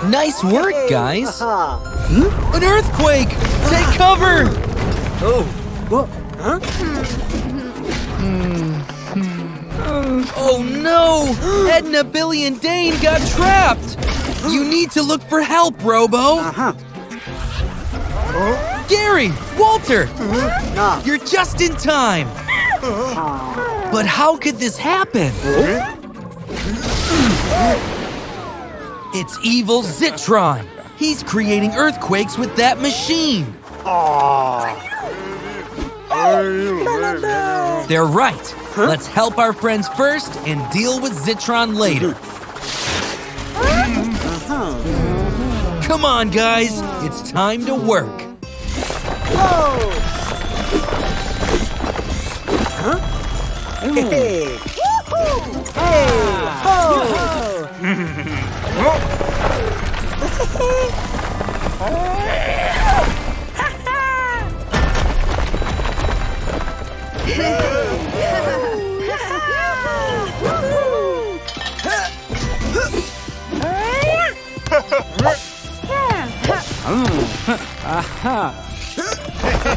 Nice work, guys. An earthquake! Take cover! Oh no! Edna, Billy, and Dane got trapped! You need to look for help, Robo! Gary! Walter! You're just in time! But how could this happen? It's evil Zitron! He's creating earthquakes with that machine! They're right! Let's help our friends first and deal with Zitron later. Come on, guys! It's time to work!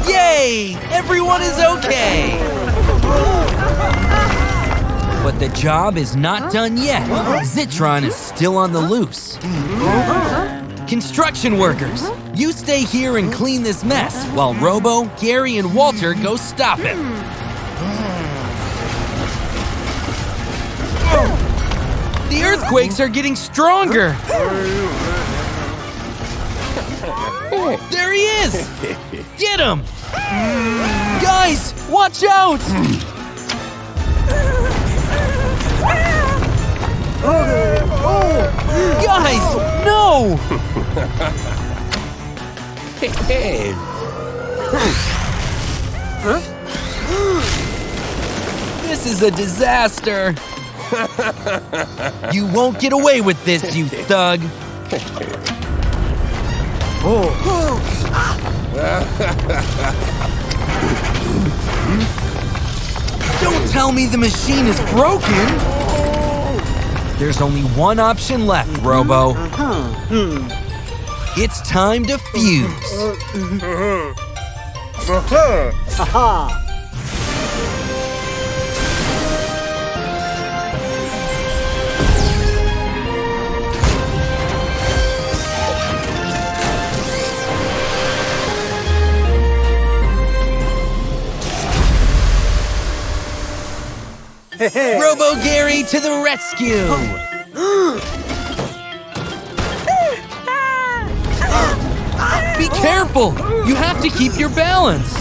Yay! Everyone is okay! But the job is not done yet. Zitron is still on the loose. Construction workers, you stay here and clean this mess while Robo, Gary, and Walter go stop him. The earthquakes are getting stronger. There he is! Get him! Guys, watch out! Guys, no! This is a disaster. You won't get away with this, you thug. Don't tell me the machine is broken! There's only one option left, Robo. It's time to fuse. Robo Gary to the rescue! Be careful! You have to keep your balance!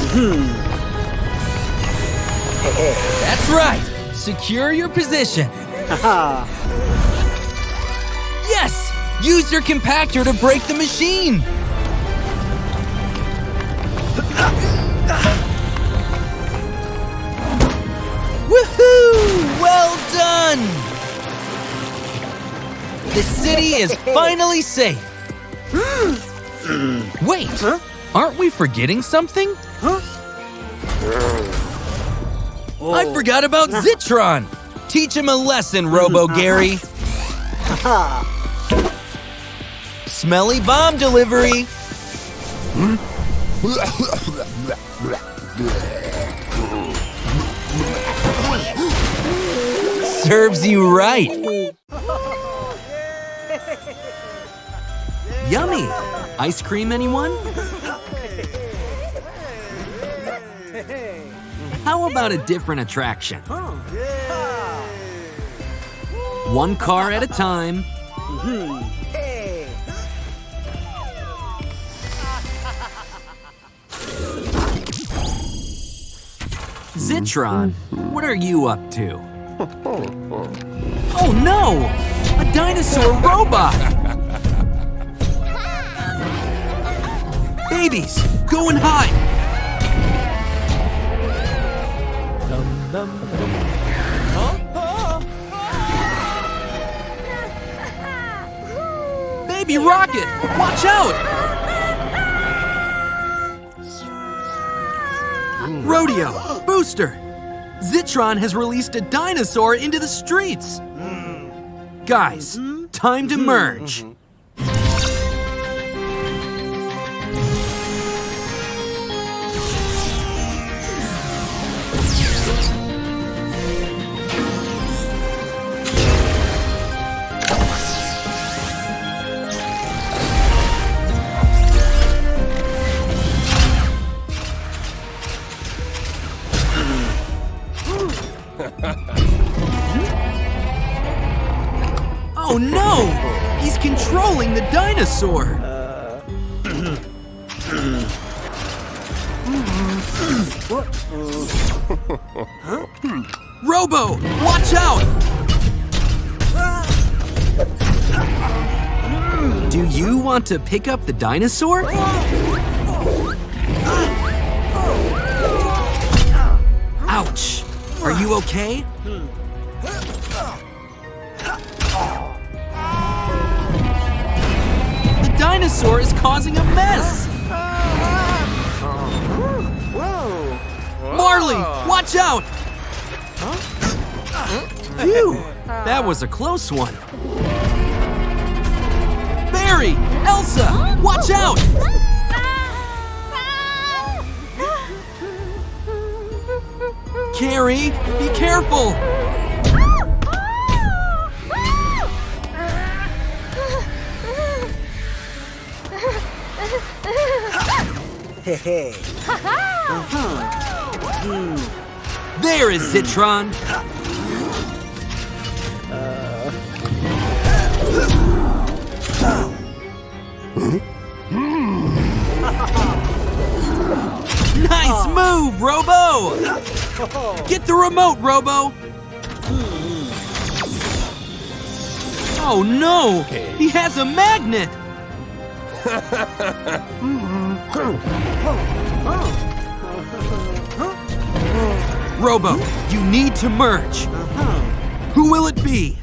That's right! Secure your position! Yes! Use your compactor to break the machine! Woohoo! Well done! The city is finally safe! Wait! Aren't we forgetting something? I forgot about Zitron! Teach him a lesson, Robo Gary! Smelly bomb delivery! Serves you right! Yummy! Ice cream, anyone? How about a different attraction? One car at a time. Zitron, what are you up to? Oh no! A dinosaur robot! Babies, go and hide! Baby Rocket, watch out! Rodeo, Booster, Zitron has released a dinosaur into the streets. Guys, time to merge. Oh no! He's controlling the dinosaur! Robo, watch out! Do you want to pick up the dinosaur? Ouch! Are you okay? The dinosaur is causing a mess! Marley, watch out! Phew, that was a close one. Barry, Elsa, watch out! Carrie, be careful! There is Zitron! Nice move, Robo! Get the remote, Robo! Oh no! He has a magnet! Robo, you need to merge. Who will it be?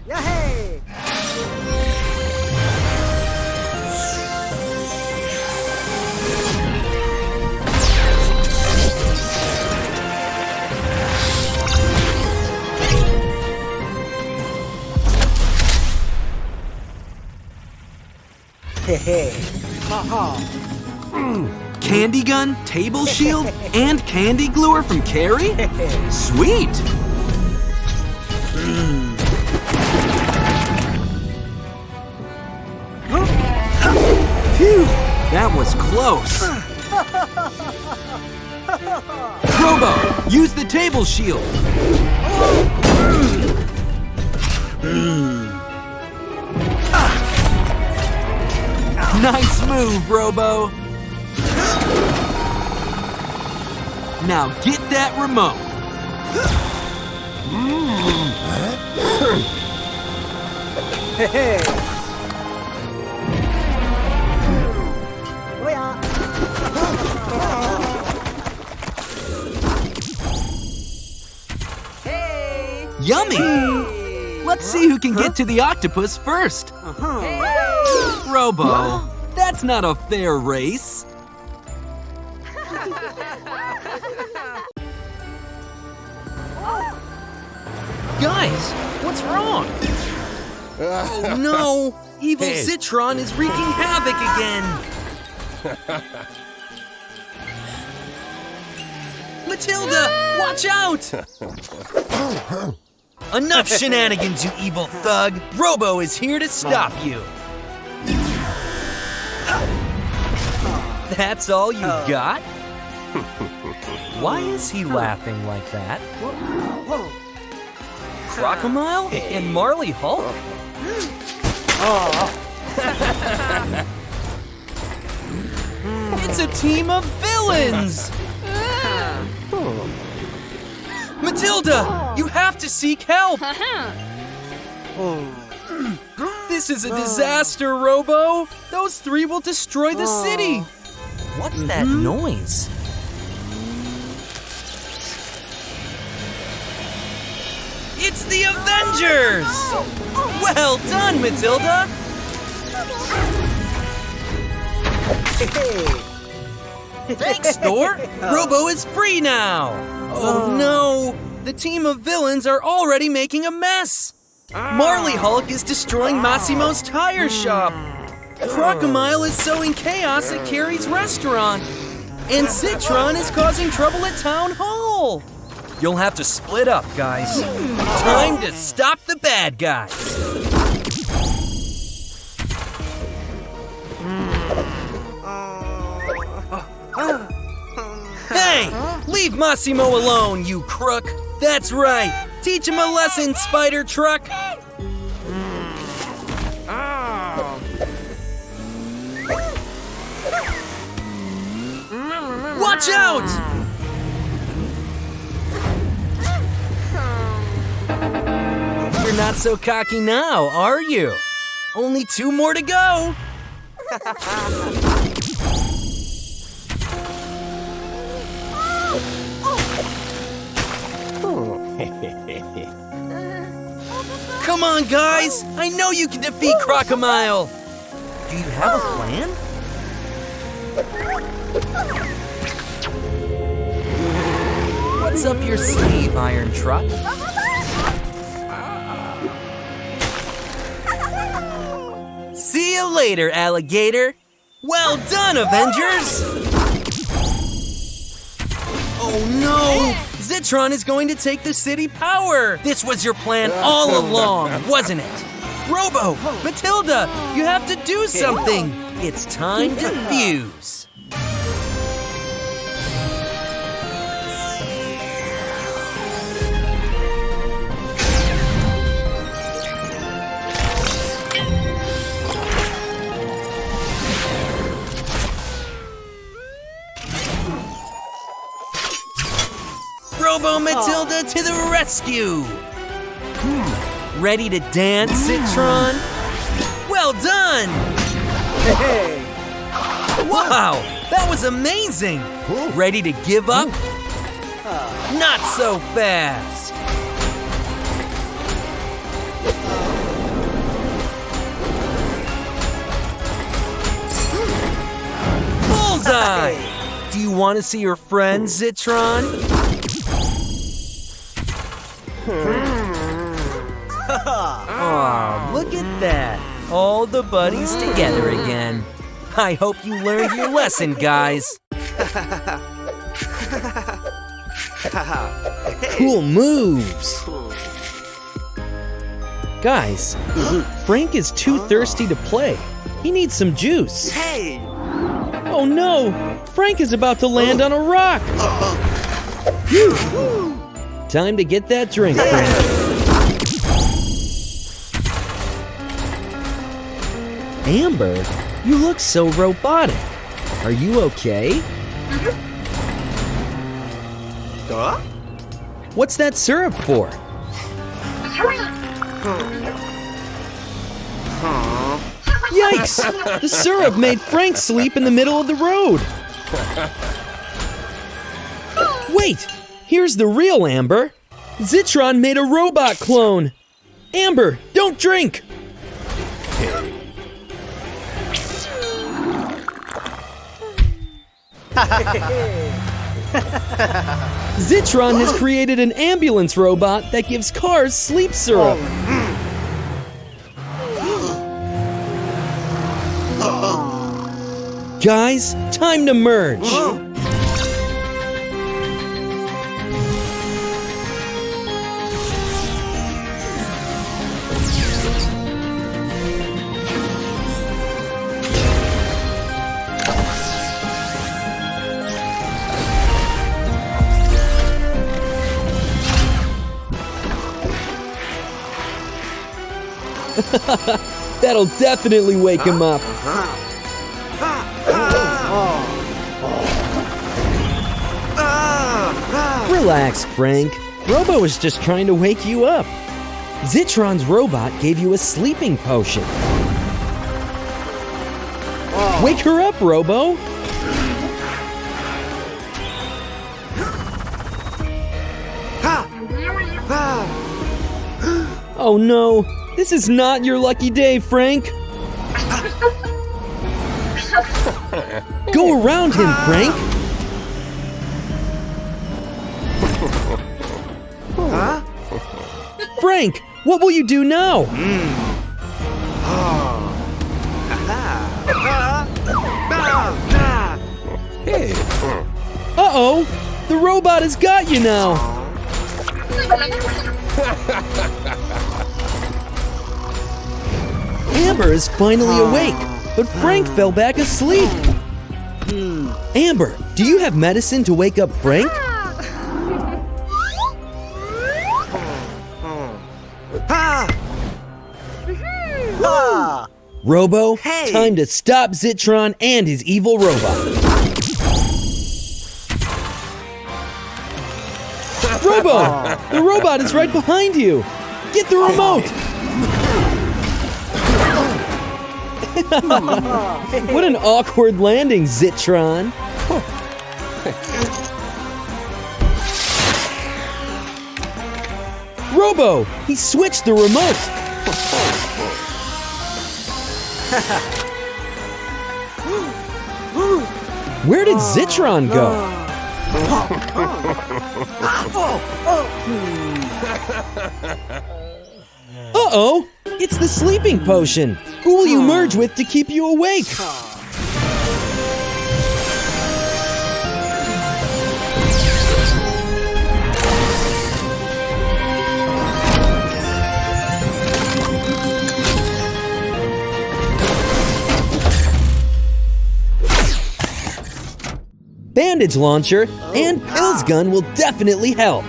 Candy gun, table shield, and candy gluer from Carrie? Sweet! Phew, that was close. Robo, use the table shield. Nice move, Robo. Now get that remote. Yummy! Let's see who can get to the octopus first. Robo, that's not a fair race. Guys, what's wrong? Oh no! Evil Zitron is wreaking havoc again! Matilda, watch out! Enough shenanigans, you evil thug! Robo is here to stop you! That's all you got? Why is he laughing like that? Crocodile and Marley Hulk? It's a team of villains! Matilda, you have to seek help! This is a disaster, Robo! Those three will destroy the city! What's that noise? It's the Avengers! Well done, Matilda! Thanks, Thor! Robo is free now! Oh no! The team of villains are already making a mess! Marley Hulk is destroying Massimo's tire shop. Crocomile is sowing chaos at Carrie's restaurant. And Zitron is causing trouble at Town Hall. You'll have to split up, guys. Time to stop the bad guys. Hey, leave Massimo alone, you crook. That's right. Teach him a lesson, Spider Truck. Watch out! You're not so cocky now, are you? Only 2 more to go. Come on, guys! I know you can defeat Crocomile! Do you have a plan? What's up your sleeve, Iron Truck? See you later, alligator! Well done, Avengers! Oh no! Zitron is going to take the city power! This was your plan all along, wasn't it? Robo, Matilda, you have to do something! It's time to fuse! Robo Matilda to the rescue! Ready to dance, Zitron? Well done! Hey! Wow, that was amazing! Ready to give up? Not so fast! Bullseye! Do you want to see your friends, Zitron? Aw, look at that. All the buddies together again. I hope you learned your lesson, guys. Cool moves. Guys, Frank is too thirsty to play. He needs some juice. Hey! Oh no! Frank is about to land on a rock! Time to get that drink, Frank. Amber, you look so robotic. Are you okay? What's that syrup for? Yikes! The syrup made Frank sleep in the middle of the road. Wait! Here's the real Amber. Zitron made a robot clone. Amber, don't drink! Zitron has created an ambulance robot that gives cars sleep syrup. Guys, time to merge. That'll definitely wake him up. Relax, Frank. Robo was just trying to wake you up. Zitron's robot gave you a sleeping potion. Wake her up, Robo. Oh no, this is not your lucky day, Frank. Go around him, Frank. Frank, What will you do now? Hey. Uh-oh! The robot has got you now! Amber is finally awake, but Frank fell back asleep. Amber, do you have medicine to wake up Frank? Robo, time to stop Zitron and his evil robot. Robo, the robot is right behind you. Get the remote. What an awkward landing, Zitron. Robo, he switched the remote. Where did Zitron go? Uh-oh! It's the sleeping potion! Who will you merge with to keep you awake? Bandage launcher and pills gun will definitely help.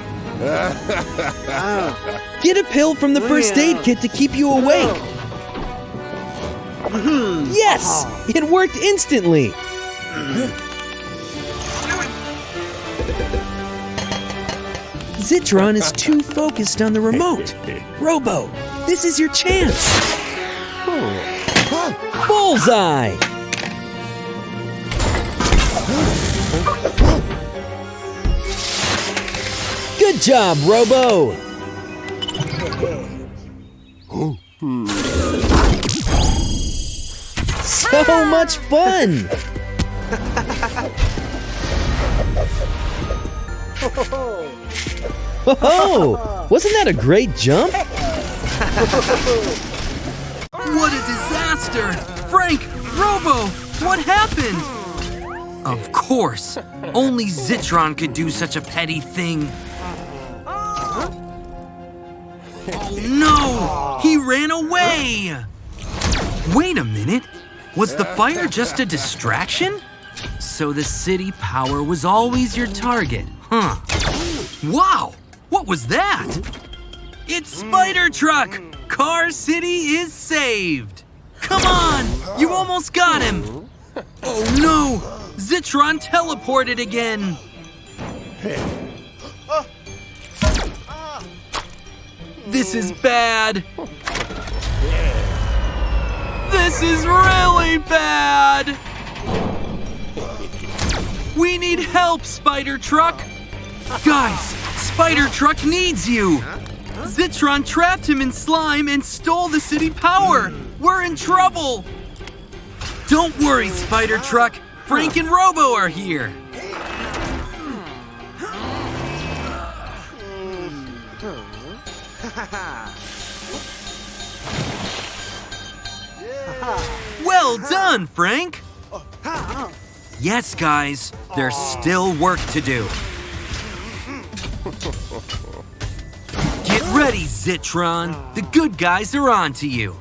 Get a pill from the first aid kit to keep you awake. Yes! It worked instantly. Zitron is too focused on the remote. Robo, this is your chance. Bullseye! Good job, Robo! So much fun! Oh, wasn't that a great jump? What a disaster! Frank! Robo! What happened? Of course! Only Zitron could do such a petty thing. Oh no! He ran away! Wait a minute! Was the fire just a distraction? So the city power was always your target, huh? Wow! What was that? It's Spider Truck! Car City is saved! Come on! You almost got him! Oh no! Zitron teleported again! This is bad! This is really bad! We need help, Spider Truck! Guys, Spider Truck needs you! Zitron trapped him in slime and stole the city power! We're in trouble! Don't worry, Spider Truck! Frank and Robo are here! Well done, Frank! Yes, guys, there's still work to do. Get ready, Zitron. The good guys are on to you.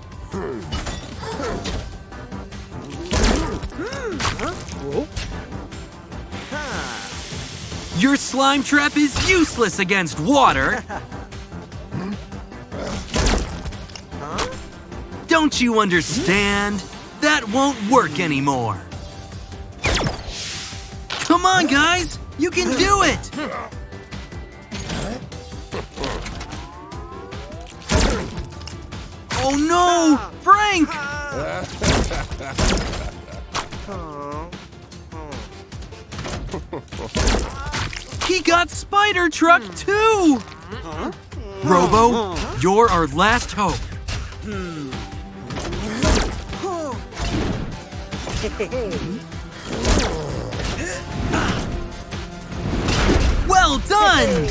Your slime trap is useless against water. Don't you understand? That won't work anymore. Come on, guys! You can do it! Oh no! Frank! He got Spider Truck too! Robo, you're our last hope. Well done!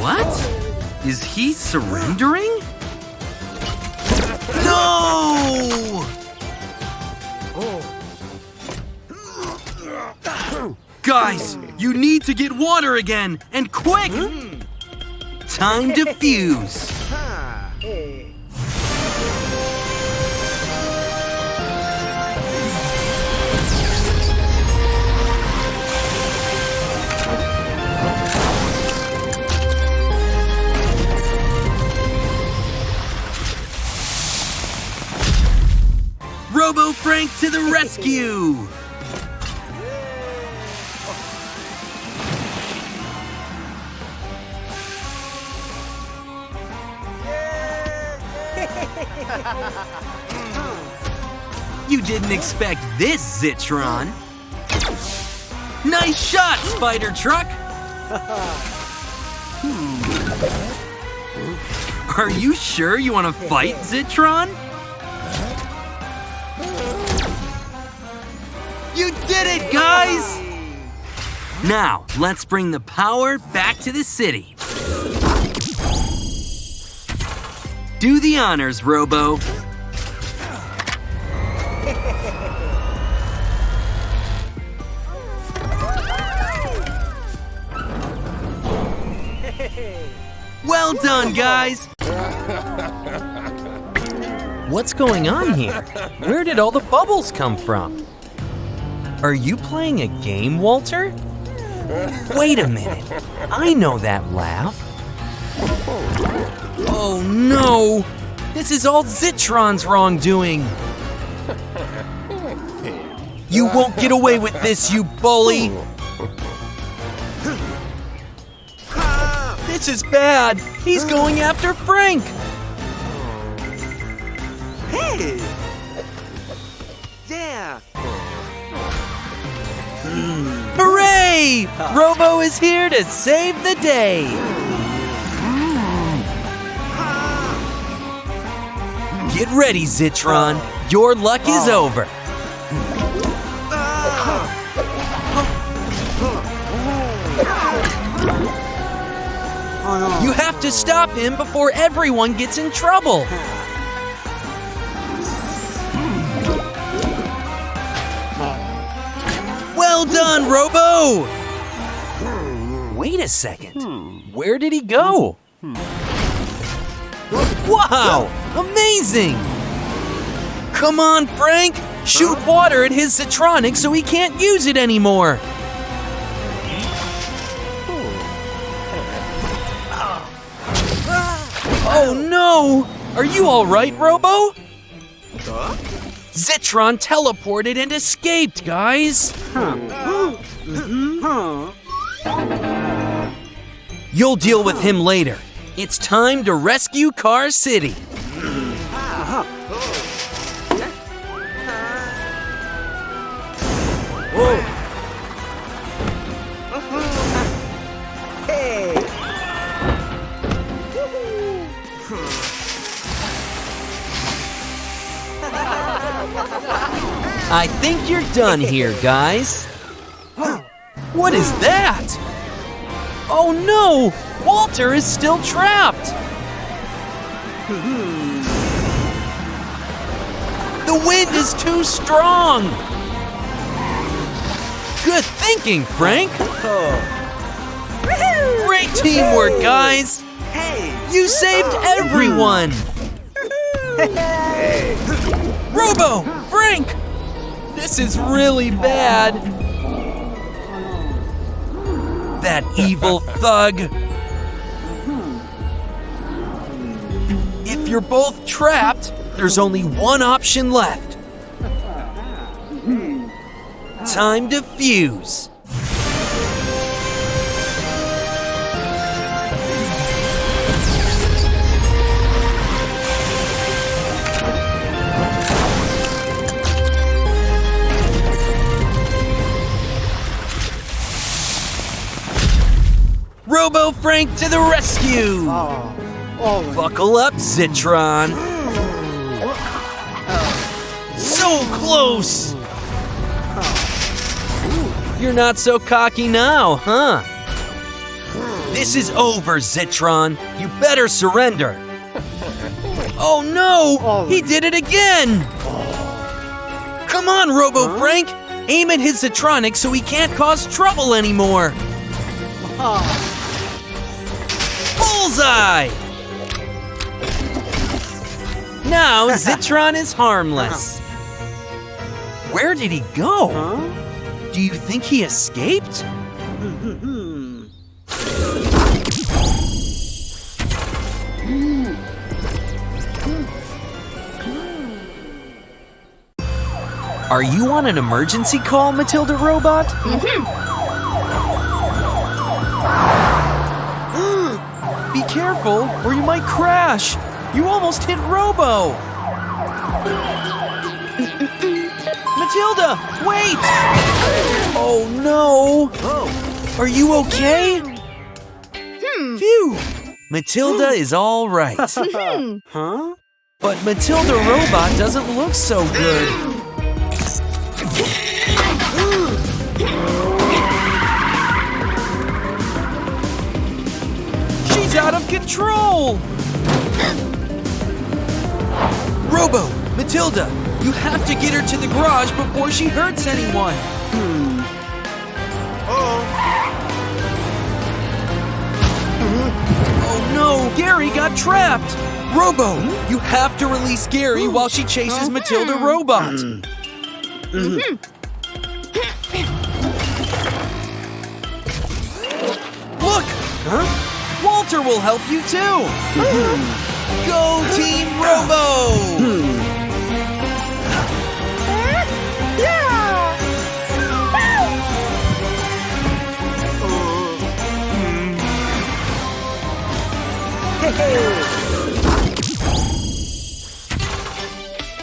What? Is he surrendering? No! Guys, you need to get water again, and quick! Time to fuse. Robo Frank to the rescue! You didn't expect this, Zitron. Nice shot, Spider Truck! Are you sure you want to fight, Zitron? You did it, guys! Now, let's bring the power back to the city. Do the honors, Robo. Well done, guys! What's going on here? Where did all the bubbles come from? Are you playing a game, Walter? Wait a minute. I know that laugh. Oh no! This is all Zitron's wrongdoing! You won't get away with this, you bully! This is bad! He's going after Frank! Hey! Yeah! Hooray! Robo is here to save the day! Get ready, Zitron. Your luck is over. You have to stop him before everyone gets in trouble. Well done, Robo! Wait a second. Where did he go? Wow! Amazing! Come on, Frank! Shoot water at his Zitronic so he can't use it anymore! Oh no! Are you alright, Robo? Zitron teleported and escaped, guys! You'll deal with him later. It's time to rescue Car City. Hey! I think you're done here, guys. What is that? Oh no! Walter is still trapped! The wind is too strong! Good thinking, Frank! Great teamwork, guys! You saved everyone! Robo! Frank! This is really bad! That evil thug! If you're both trapped, there's only one option left. Time to fuse. Robo Frank to the rescue! Buckle up, Zitron! So close! You're not so cocky now, huh? This is over, Zitron. You better surrender. Oh no! He did it again! Come on, Robo Frank! Aim at his Zitronic so he can't cause trouble anymore! Bullseye! Now Zitron is harmless. Where did he go? Do you think he escaped? Are you on an emergency call, Matilda Robot? Be careful, or you might crash. You almost hit Robo. Matilda, wait! Oh no! Are you okay? Phew! Matilda is all right. But Matilda Robot doesn't look so good. She's out of control! Robo, Matilda, you have to get her to the garage before she hurts anyone. Oh no, Gary got trapped. Robo, you have to release Gary while she chases Matilda Robot. Look! Walter will help you too! Go Team Robo!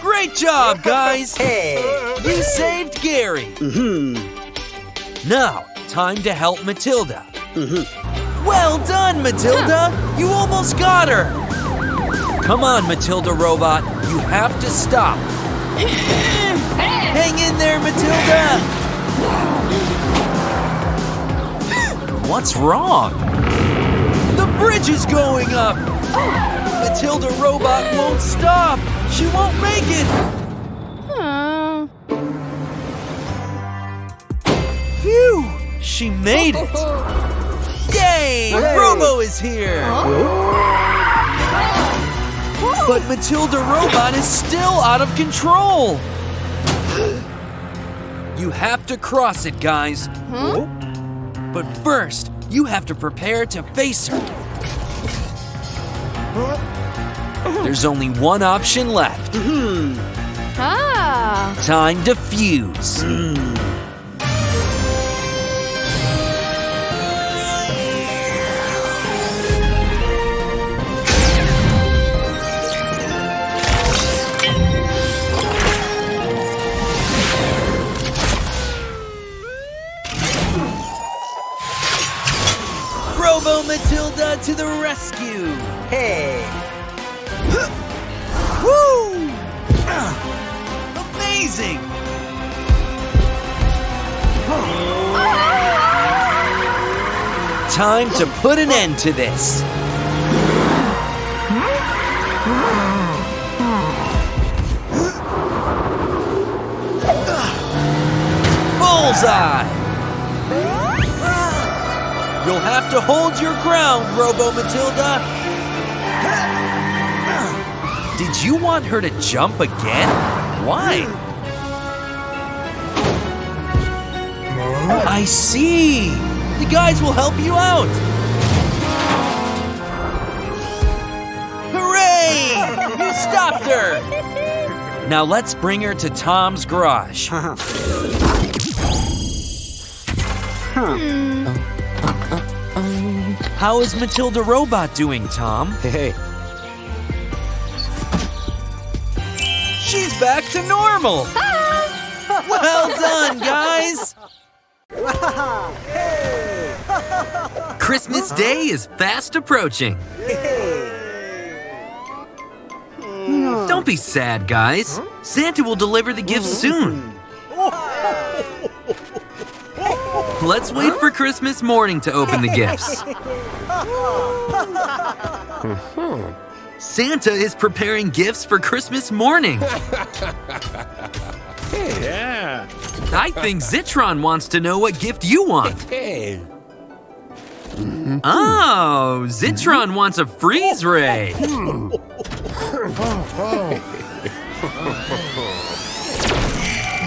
Great job, guys! You saved Gary! Now, time to help Matilda. Well done, Matilda! You almost got her! Come on, Matilda Robot. You have to stop. Hang in there, Matilda! What's wrong? The bridge is going up! Matilda Robot won't stop! She won't make it! Phew! She made it! Yay! Robo is here! But Matilda Robot is still out of control! You have to cross it, guys. But first, you have to prepare to face her. There's only one option left. Time to fuse. Robo Matilda to the rescue! Hey! Woo! Amazing! Time to put an end to this. Bullseye! You'll have to hold your ground, Robo Matilda. Did you want her to jump again? Why? I see. The guys will help you out. Hooray! You stopped her. Now let's bring her to Tom's garage. How is Matilda Robot doing, Tom? Hey. She's back to normal! Well done, guys! Christmas Day is fast approaching. Don't be sad, guys. Santa will deliver the gifts soon. Let's wait for Christmas morning to open the gifts. Santa is preparing gifts for Christmas morning. Yeah. I think Zitron wants to know what gift you want. Hey. Oh, Zitron wants a freeze ray.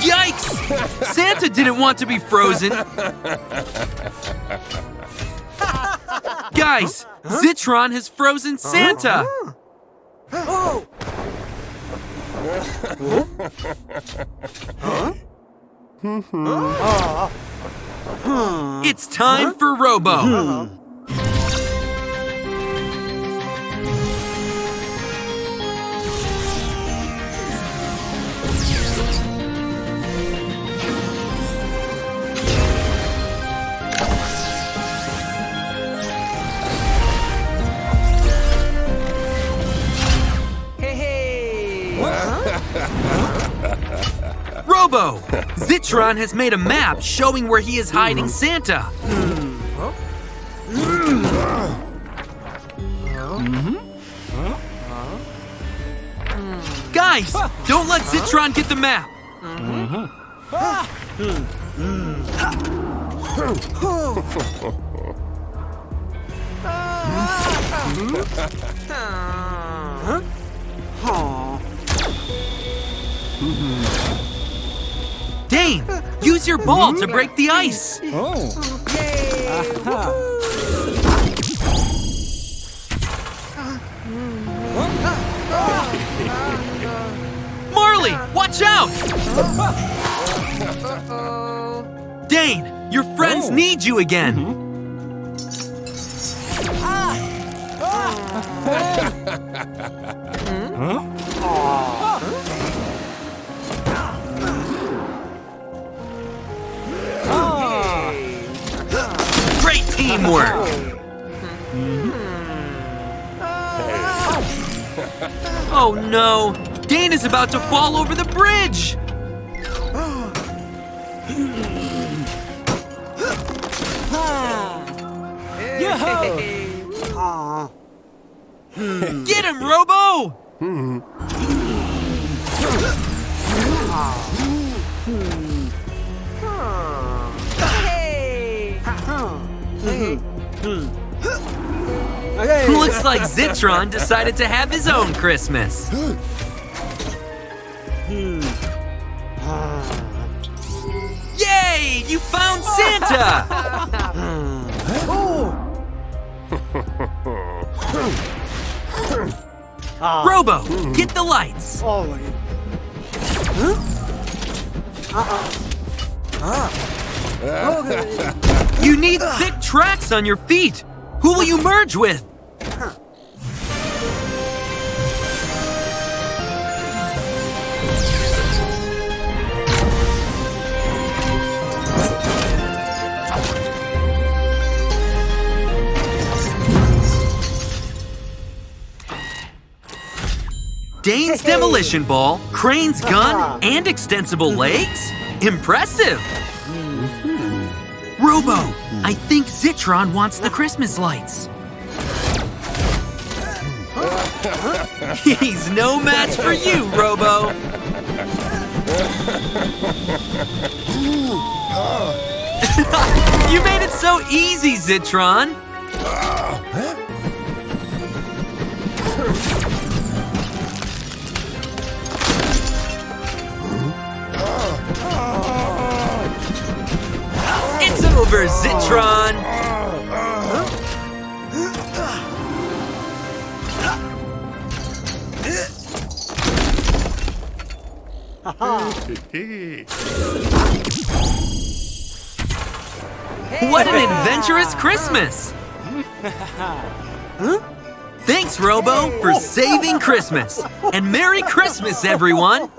Yikes! Santa didn't want to be frozen. Guys, Zitron has frozen Santa. It's time for Robo. Robo! Zitron has made a map showing where he is hiding Santa. Guys, don't let Zitron get the map. Dane, use your ball to break the ice. Marley, watch out! Dane, your friends need you again. Great teamwork. Oh no, Dane is about to fall over the bridge. Get him, Robo! Looks like Zitron decided to have his own Christmas. Yay! You found Santa! Robo, get the lights. You need thick tracks on your feet. Who will you merge with? Dane's demolition ball, Crane's gun, and extensible legs? Impressive! Robo, I think Zitron wants the Christmas lights. He's no match for you, Robo. You made it so easy, Zitron. It's over, Zitron! What an adventurous Christmas! Thanks, Robo, for saving Christmas. And Merry Christmas, everyone!